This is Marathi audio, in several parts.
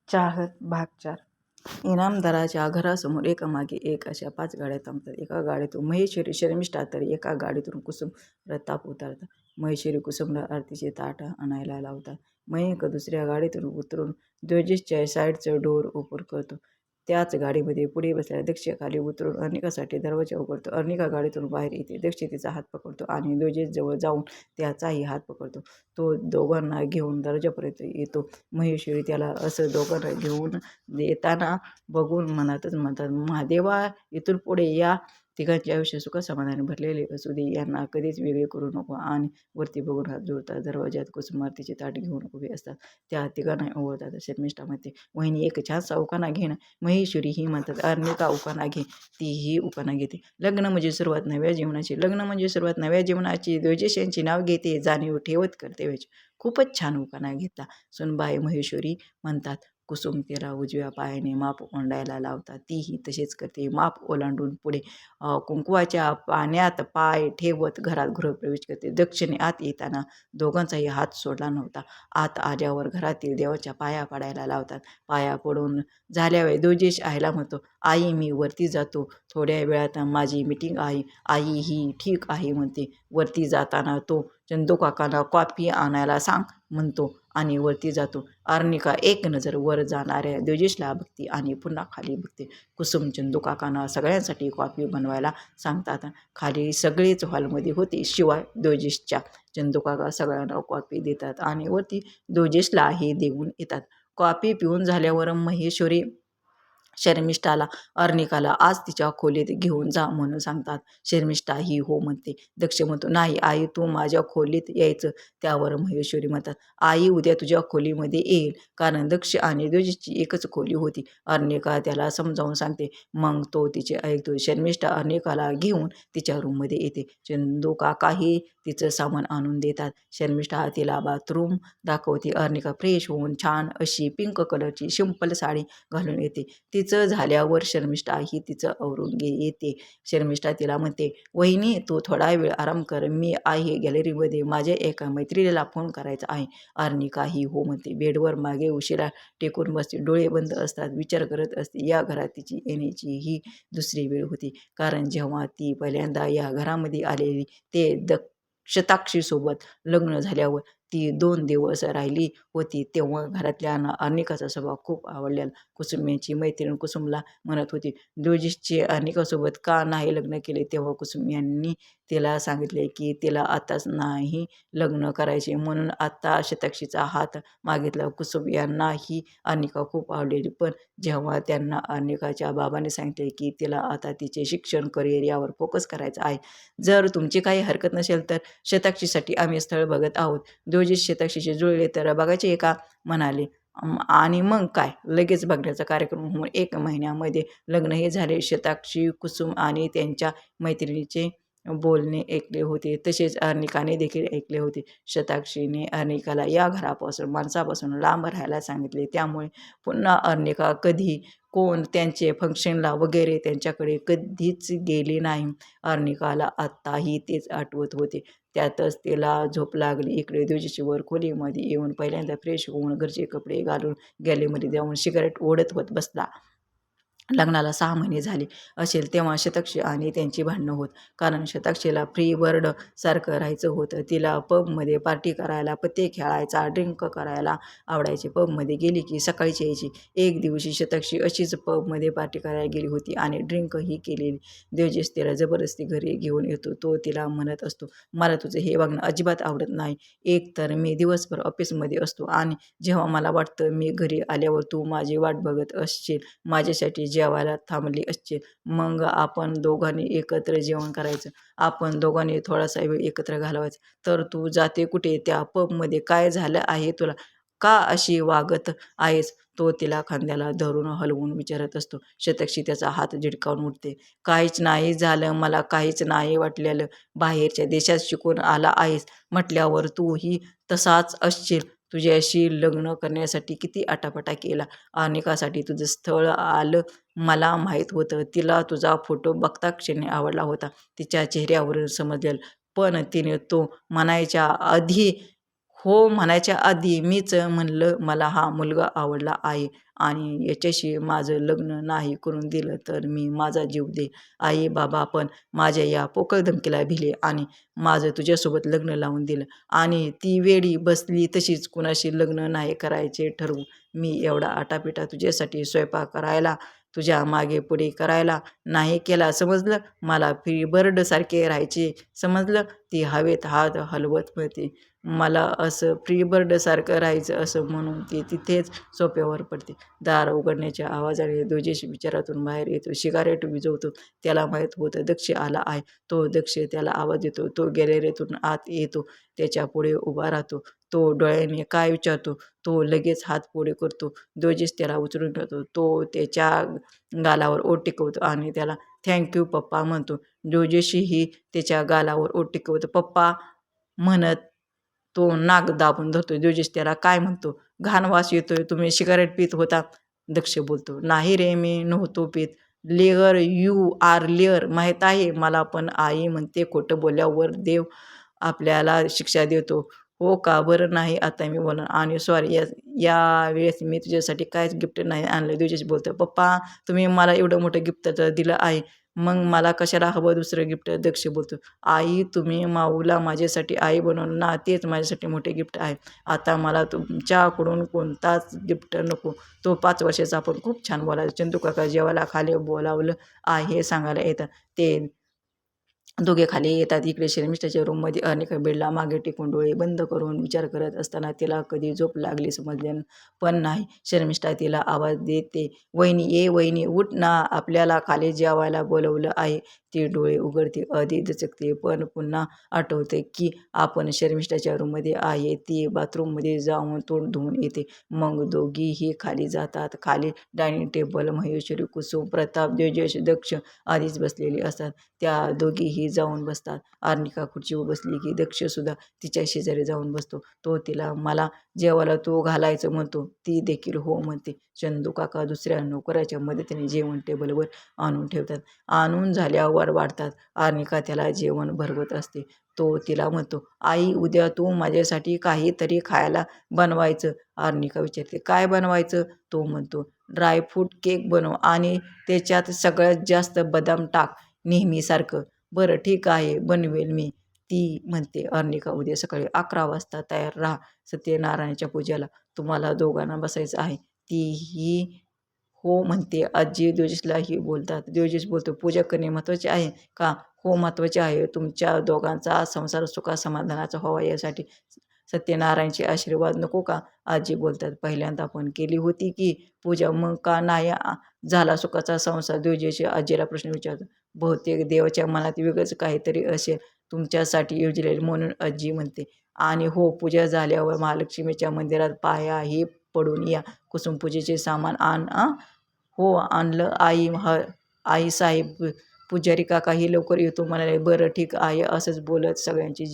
चाहत भाग 4. इनामदाराच्या घरासमोर एकामागे एक अशा 5 गाड्या थांबतात. एका गाडीतून महेश्वरी शर्मिष्ठा तर एका गाडीतून कुसुम रत्ताप उतरतात. महेश्वरी कुसुमला आरतीचे ताट आणायला लावतात. मयंक दुसऱ्या गाडीतून उतरून द्वेजीसच्या साईडचं डोर ओपन करतो. त्याच गाडीमध्ये पुढे बसलेला दक्ष खाली उतरून अर्णिकासाठी दरवाजा उघडतो. अर्णिका गाडीतून बाहेर येते. दक्ष तिचा हात पकडतो आणि द्वेजीसजवळ जाऊन त्याचाही हात पकडतो. तो दोघांना घेऊन दरवाजापर्यंत येतो. महेश्वरी त्याला असं दोघांना घेऊन येताना बघून मनातच म्हणतात, महादेवा, इथून पुढे या तिघांचे आयुष्य सुखसमाधानाने भरलेले असू दे, यांना कधीच वेगळे करू नको. आणि वरती बघून हात जोडतात. दरवाज्यात कुसुम आरतीचे ताट घेऊन उभे असतात. त्या तिघांना ओळखतात. शर्मिष्ठा म्हणते, वहिनी, एक छानसा उखाणा घे ना. महेश्वरी ही म्हणतात, अर्णिका उखाणा घे. तीही उखाणा घेते. लग्न म्हणजे सुरुवात नव्या जीवनाची. लग्न म्हणजे सुरुवात नव्या जीवनाची. द्वेजीस यांची नाव घेते, जाणीव ठेवत कर्तव्याची. खूपच छान उखाणा घेतला सुनबाई, महेश्वरी म्हणतात. कुसुम तिला उजव्या पायाने माप ओलांडायला लावतात. तीही तसेच करते. माप ओलांडून पुढे कुंकवाच्या पाण्यात पाय ठेवत घरात गृहप्रवेश करते. दक्षिणे आत येताना दोघांचाही हात सोडला नव्हता. आत आल्यावर घरातील देवाच्या पाया पडायला लावतात. पाया पडून झाल्यावर द्वेजीस आईला म्हणतो, आई, मी वरती जातो, थोड्या वेळात माझी मीटिंग आहे. आई ही ठीक आहे म्हणते. वरती जाताना तो चंदू काकांना कॉफी आणायला सांग म्हणतो आणि वरती जातो. अर्णिका एक नजर वर जाणाऱ्या द्वेजीसला बघते आणि पुन्हा खाली बघते. कुसुम चंदू काकांना सगळ्यांसाठी कॉफी बनवायला सांगतात. खाली सगळेच हॉलमध्ये होते शिवाय द्वेजीसच्या. चंदू काका सगळ्यांना कॉफी देतात आणि वरती द्वेजीसलाही देऊन येतात. कॉफी पिऊन झाल्यावर महेश्वरी शर्मिष्ठाला अर्णिकाला आज तिच्या खोलीत घेऊन जा म्हणून सांगतात. शर्मिष्ठा ही हो म्हणते. दक्ष म्हणतो, नाही आई, तू माझ्या खोलीत यायचं. त्यावर महेश्वरी म्हणतात, आई उद्या तुझ्या खोलीमध्ये येईल. कारण दक्ष आणि द्वेजीसची एकच खोली होती. अर्णिका त्याला समजावून सांगते. मग तो तिचे ऐकतो. शर्मिष्ठा अर्णिकाला घेऊन तिच्या रूममध्ये येते. चंदू काकाही तिचं सामान आणून देतात. शर्मिष्ठा तिला बाथरूम दाखवते. अर्णिका फ्रेश होऊन छान अशी पिंक कलरची सिंपल साडी घालून येते. तिचं झाल्यावर शर्मिष्ठा ही तिचं आवरून येते. शर्मिष्ठा तिला म्हणते, वहिनी, तू थोडा वेळ आराम कर, मी आहे गॅलरीमध्ये, माझ्या एका मैत्रिणीला फोन करायचा आहे. अर्णिका ही हो म्हणते. बेडवर मागे उशिरा टेकून बसते. डोळे बंद असतात. विचार करत असते. या घरात तिची येण्याची ही दुसरी वेळ होती. कारण जेव्हा ती पहिल्यांदा या घरामध्ये आलेली ते शताक्षीसोबत लग्न झाल्यावर ती 2 दिवस राहिली होती, तेव्हा घरातल्यांना अर्णिकाचा स्वभाव खूप आवडलेला. कुसुम यांची मैत्रीण कुसुमला म्हणत होती, द्वेजीसचे अर्णिकासोबत का नाही लग्न केले. तेव्हा कुसुम यांनी तिला सांगितले की तिला आताच नाही लग्न करायचे, म्हणून आता शताक्षीचा हात मागितला. कुसुम यांना ही अर्णिका खूप आवडलेली. पण जेव्हा त्यांना अर्णिकाच्या बाबांनी सांगितले की तिला आता तिचे शिक्षण, करिअर यावर फोकस करायचा आहे, जर तुमची काही हरकत नसेल तर शताक्षीसाठी आम्ही स्थळ बघत आहोत. द्वेजीस शताक्षीचे जुळले तर बघायचे एका म्हणाले. आणि मग काय, लगेच बघण्याचा कार्यक्रम होऊन 1 महिन्यामध्ये लग्नही झाले. शताक्षी, कुसुम आणि त्यांच्या मैत्रिणीचे बोलणे ऐकले होते. तसेच अर्णिकाने देखील ऐकले होते. शताक्षीने अर्णिकाला या घरापासून, माणसापासून लांब राहायला सांगितले. त्यामुळे पुन्हा अर्णिका कधी कोण त्यांचे फंक्शनला वगैरे त्यांच्याकडे कधीच गेली नाही. अर्णिकाला आत्ताही तेच आठवत होते. त्यातच तिला झोप लागली. इकडे द्वेजीस वर खोलीमध्ये येऊन पहिल्यांदा फ्रेश होऊन घरचे कपडे घालून गॅलरीमध्ये जाऊन सिगारेट ओढत बसला. लग्नाला 6 महिने झाले असेल तेव्हा शताक्षी आणि त्यांची भांडणं होत. कारण शताक्षीला फ्री बर्ड सारखं राहायचं होतं. तिला पबमध्ये पार्टी करायला, पत्ते खेळायचा, ड्रिंक करायला आवडायचे. पबमध्ये गेली की सकाळीच यायची. एक दिवशी शताक्षी अशीच पबमध्ये पार्टी करायला गेली होती आणि ड्रिंकही केलेली. द्वेजीस तिला जबरदस्ती घरी घेऊन येतो. तो तिला म्हणत असतो, मला तुझं हे वागणं अजिबात आवडत नाही. एक तर मी दिवसभर ऑफिसमध्ये असतो आणि जेव्हा मला वाटतं मी घरी आल्यावर तू माझी वाट बघत असशील, माझ्यासाठी जेवायला थांबली असशील. मग आपण दोघांनी एकत्र जेवण करायचं. आपण दोघांनी थोडासा वेळ एकत्र घालवायचा. तर तू जाते कुठे? त्या पबमध्ये काय झालं आहे तुला? का अशी वागत आहेस? तो तिला खांद्याला धरून हलवून विचारत असतो. शताक्षी त्याचा हात झिडकावून उठते. काहीच नाही झालं, मला काहीच नाही वाटलेलं. बाहेरच्या देशात शिकून आला आहेस म्हटल्यावर तूही तसाच असशील. तुझ्याशी लग्न करण्यासाठी किती आटापाटा केला. अर्णिकासाठी तुझं स्थळ आलं मला माहीत होतं. तिला तुझा फोटो बघता क्षणी आवडला होता. तिच्या चेहऱ्यावरून समजलेलं. पण तिने तो म्हणायच्या आधी हो म्हणायच्या आधी मीच म्हणलं मला हा मुलगा आवडला आहे आणि याच्याशी माझं लग्न नाही करून दिलं तर मी माझा जीव दे. आई बाबा पण माझ्या या पोकळ धमकीला भिले आणि माझं तुझ्यासोबत लग्न लावून दिलं आणि ती वेडी बसली तशीच कुणाशी लग्न नाही करायचे ठरवू. मी एवढा आटापिटा तुझ्यासाठी स्वयंपाक करायला तुझ्या मागे पुढे करायला नाही केला समजलं. मला फ्री बर्ड सारखे राहायचे समजलं. ती हवेत हात हलवत होती. मला असं फ्री बर्डसारखं राहायचं असं म्हणून ती तिथेच सोफ्यावर पडते. दार उघडण्याच्या आवाजाने दोजेश विचारातून बाहेर येतो. सिगारेट विझवतो. त्याला माहीत होतं दक्ष आला आहे. तो दक्ष त्याला आवाज देतो. तो गॅलरीतून आत येतो. त्याच्या पुढे उभा राहतो. तो डोळ्याने काय विचारतो. तो लगेच हात पुढे करतो. दोजेश त्याला उचलून ठेवतो. तो त्याच्या गालावर ओठ टिकवतो आणि त्याला थँक्यू पप्पा म्हणतो. दोजेशही त्याच्या गालावर ओठ टिकवतो. पप्पा म्हणत तो नाक दाबून धरतो. जोजेश त्याला काय म्हणतो. घाण वास येतोय. तुम्ही सिगारेट पीत होता. दक्ष बोलतो. नाही रे मी नव्हतो पीत. लेअर यू आर लेअर माहीत आहे मला पण आई म्हणते खोटं बोलल्यावर देव आपल्याला शिक्षा देतो. हो का बरं नाही आता मी बोलणार आणि सॉरी या वेळेस मी तुझ्यासाठी काहीच गिफ्ट नाही आणलं. जोजेश बोलतो. पप्पा तुम्ही मला एवढं मोठं गिफ्ट तर दिलं आहे. मग मला कशाला हवं दुसरं गिफ्ट. दक्ष बोलतो. आई तुम्ही माऊला माझ्यासाठी आई बनवलं ना तेच माझ्यासाठी मोठे गिफ्ट आहे. आता मला तुमच्याकडून कोणताच गिफ्ट नको. तो 5 वर्षाचा आपण खूप छान बोलायचा. चंदू काका जेवायला खाली बोलावलं आहे हे सांगायला येतं. ते दोघे खाली येतात. इकडे शर्मिष्ठाच्या रूममध्ये अनिका बेडला मागे टेकून डोळे बंद करून विचार करत असताना तिला कधी झोप लागली समजले पण नाही. शर्मिष्ठा तिला आवाज देते. वहिनी ये वहिनी उठ ना आपल्याला खाली जेवायला बोलवलं आहे. ती डोळे उघडते. आधी दचकते पण पुन्हा आठवते की आपण शर्मिष्ठाच्या रूममध्ये आहे. ती बाथरूममध्ये जाऊन तोंड धुवून येते. मग दोघीही खाली जातात. खाली डायनिंग टेबल महेश्वरी कुसुम प्रताप जोजेश दक्ष आधीच बसलेले असतात. त्या दोघीही जाऊन बसतात. अर्निका खुर्चीवर बसली की दक्ष सुद्धा तिच्या शेजारी जाऊन बसतो. तो तिला मला जेवायला तू घालायचं म्हणतो. ती देखील हो म्हणते. चंदू काका दुसऱ्या नोकराच्या मदतीने जेवण टेबलवर आणून ठेवतात. आणून झाल्यावर वाढतात. अर्निका त्याला जेवण भरवत असते. तो तिला म्हणतो आई उद्या तू माझ्यासाठी काहीतरी खायला बनवायचं. अर्निका विचारते काय बनवायचं. तो म्हणतो ड्रायफ्रूट केक बनव आणि त्याच्यात सगळ्यात जास्त बदाम टाक नेहमीसारखं. बरं ठीक आहे बनवेल मी. ती म्हणते अर्निका उद्या सकाळी 11 वाजता तयार राहा सत्यनारायणाच्या पूजेला. तुम्हाला दोघांना बसायचं आहे. तीही हो म्हणते. आजी जोजेशलाही बोलतात. जोजेश बोलतो पूजा करणे महत्त्वाचे आहे का. हो महत्त्वाचे आहे. तुमच्या दोघांचा संसार सुखासमाधानाचा व्हावा यासाठी सत्यनारायणचे आशीर्वाद नको का. आजी बोलतात. पहिल्यांदा पण केली होती की पूजा मग का नाही झाला सुखाचा संसार. जोजेश आजीला प्रश्न विचारतो. बहुतेक देवाच्या मनात वेगळंच काहीतरी असेल तुमच्यासाठी योजलेले म्हणून आजी म्हणते. आणि हो पूजा झाल्यावर महालक्ष्मीच्या मंदिरात पायाही पडून या. कुसुम पूजेचे सामान आण हो आणलं आई साहेब. पुजारी काकाही लवकर येतो म्हणाले. बरं ठीक आहे. असंच बोलत सगळ्यांचे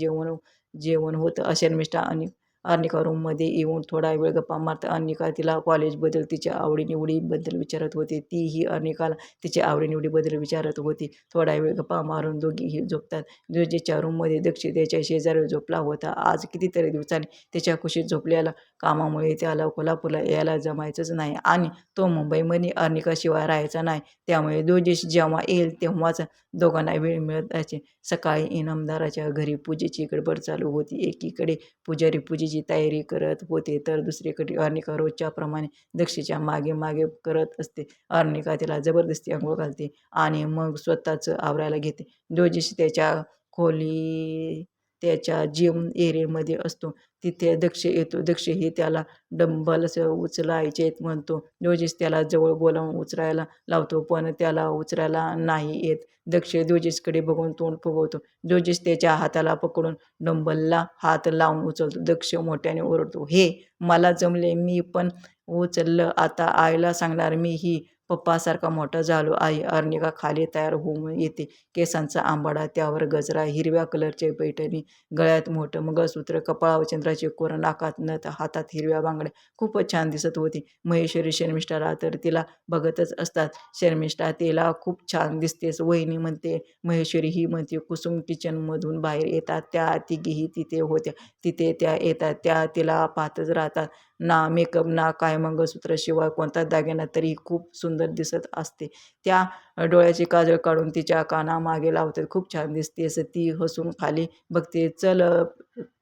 जेवण होतं. शर्मिष्ठा आणि अर्निका रूममध्ये येऊन थोडा वेळ गप्पा मारतात. अर्निका तिला कॉलेजबद्दल तिच्या आवडीनिवडीबद्दल विचारत होती. तीही अर्निकाला तिच्या आवडीनिवडीबद्दल विचारत होती. थोडा वेळ गप्पा मारून दोघीही झोपतात. जोजेशच्या रूममध्ये दक्ष त्याच्या शेजारी झोपला होता. आज कितीतरी दिवसांनी त्याच्या कुशीत झोपलेला. कामामुळे त्याला कोल्हापूरला यायला जमायचंच नाही आणि तो मुंबईमध्ये अर्निकाशिवाय राहायचा नाही. त्यामुळे जोजेश जेव्हा येईल तेव्हाच दोघांना वेळ मिळत असे. सकाळी इनामदाराच्या घरी पूजेची गडबड चालू होती. एकीकडे पुजारी पूजेची तयारी करत होते तर दुसरीकडे अर्निका रोजच्या प्रमाणे दक्षच्या मागे मागे करत असते. अर्निका तिला जबरदस्ती अंघोळ घालते आणि मग स्वतःच आवरायला घेते. जोजेश त्याच्या जिम एरियामध्ये असतो. तिथे दक्ष येतो. दक्षही त्याला डंबल्स उचलायचेत म्हणतो. जोजेश त्याला जवळ बोलावून उचलायला लावतो पण त्याला उचलायला नाही येत. दक्ष जोजेशकडे बघून तोंड फुगवतो. जोजेश त्याच्या हाताला पकडून डंबलला हात लावून उचलतो. दक्ष मोठ्याने ओरडतो. हे मला जमले मी पण उचललं आता आईला सांगणार मी ही पप्पासारखा मोठा झालो. आई अर्निका खाली तयार होऊन येते. केसांचा आंबाडा, त्यावर गजरा, हिरव्या कलरचे पैठणी, गळ्यात मोठं मंगळसूत्र, कपाळावर चंद्राचे कोर, नाकात नथ, हातात हिरव्या बांगड्या. खूपच छान दिसत होती. महेश्वरी शर्मिष्ठाला तर तिला बघतच असतात. शर्मिष्ठा तिला खूप छान दिसतेस वहिनी म्हणते. महेश्वरी ही म्हणते. कुसुम किचनमधून बाहेर येतात. त्या तिघीही तिथे होत्या. तिथे त्या येतात. त्या तिला पाहतच राहतात. ना मेकअप ना काय, मंगळसूत्र शिवाय कोणता दागिना तरी खूप सुंदर दिसत असते. त्या डोळ्याची काजळ काढून तिच्या कानामागे लावतात. खूप छान दिसतेस. ती हसून खाली बघते. चल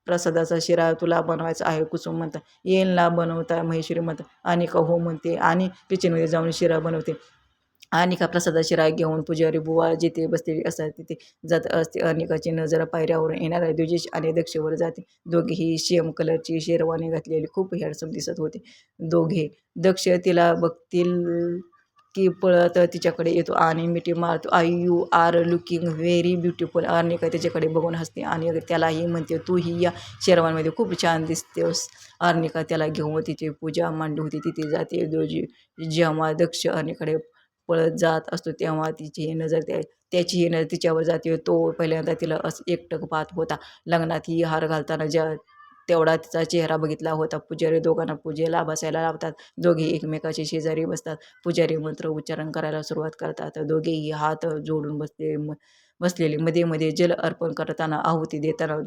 प्रसादाचा शिरा तुला बनवायचा आहे कुसुम म्हणतात. येईल ना बनवता महेश्वरी म्हणतात. अनिका हो म्हणते आणि किचनमध्ये जाऊन शिरा बनवते. अनिका प्रसादा शिरा घेऊन पुजारी बुवा जिथे बसलेली असतात तिथे जात असते. अनिकाची नजर पायऱ्यावरून येणाऱ्या द्विजेश आणि दक्षवर जाते. दोघेही सेम कलरची शेरवानी घातलेली खूप हँडसम दिसत होते. दोघे. दक्ष तिला बघतील की पळत तिच्याकडे येतो आणि मिठी मारतो. You are looking very beautiful. Anika त्याच्याकडे बघून हसते आणि त्यालाही म्हणते तूही या शेरवानीमध्ये खूप छान दिसतेस. अनिका त्याला घेऊन तिची पूजा मांडली होती तिथे जाते. जेव्हा दक्ष अनिकडे पळत जात असतो तेव्हा तिची नजर त्याचीही नजर तिच्यावर जाते. तो पहिल्यांदा तिला असं एकटक पाहत होता. लग्नात ही हार घालताना तेवढा तिचा चेहरा बघितला होता. पुजारी दोघांना पूजेला बसायला लावतात. दोघे एकमेकाच्या शेजारी बसतात. पुजारी मंत्र उच्चारण करायला सुरुवात करतात. दोघेही हात जोडून बसलेले मध्ये मध्ये जल अर्पण करताना आहुती देताना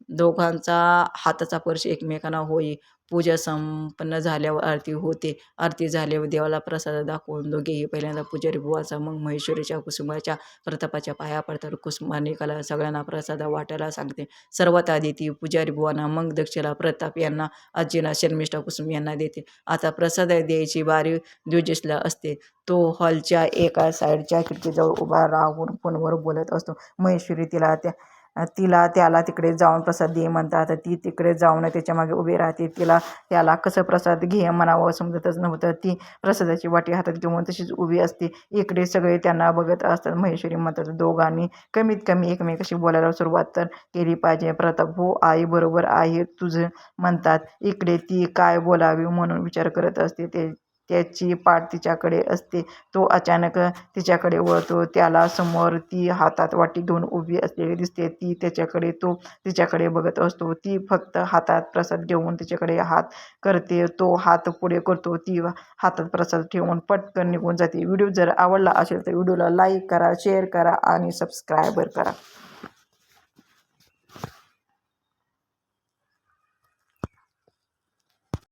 दोघांचा हाताचा स्पर्श एकमेकांना होई. पूजा संपन्न झाल्यावर आरती होते. आरती झाल्यावर देवाला प्रसाद दाखवून दोघेही पहिल्यांदा पुजारी बुवाचा मग महेश्वरीच्या कुसुमाच्या प्रतापाच्या पाया पडतात. कुसुम अनिकाला सगळ्यांना प्रसाद वाटायला सांगते. सर्वात आधी ती पुजारी बुवांना, मग दक्षला, प्रताप यांना, आजीना, शर्मिष्ठा, कुसुम यांना देते. आता प्रसाद द्यायची बारी द्विजेशला असते. तो हॉलच्या एका साईडच्या खिडकीजवळ उभा राहून फोनवर बोलत असतो. महेश्वरी त्याला तिकडे जाऊन प्रसाद दे म्हणतात. ती तिकडे जाऊन त्याच्या मागे उभी राहते. त्याला कसं प्रसाद घे म्हणावं समजतच नव्हतं. ती प्रसादाची वाटी हातात घेऊन तशीच उभी असते. इकडे सगळे त्यांना बघत असतात. महेश्वरी म्हणतात दोघांनी कमीत कमी एकमेकाशी बोलायला सुरुवात तर केली पाहिजे. प्रताप हो आई बरोबर आहे तुझं म्हणतात. इकडे ती काय बोलावी म्हणून विचार करत असते. त्याची पाठ तिच्याकडे असते. तो अचानक तिच्याकडे वळतो. त्याला समोर ती हातात वाटी घेऊन उभी असलेली दिसते. तो तिच्याकडे बघत असतो. ती फक्त हातात प्रसाद घेऊन तिच्याकडे हात करते. तो हात पुढे करतो. ती हातात प्रसाद ठेवून पटकन निघून जाते. व्हिडिओ जर आवडला असेल तर व्हिडिओला लाईक करा, शेअर करा आणि सबस्क्राईब करा.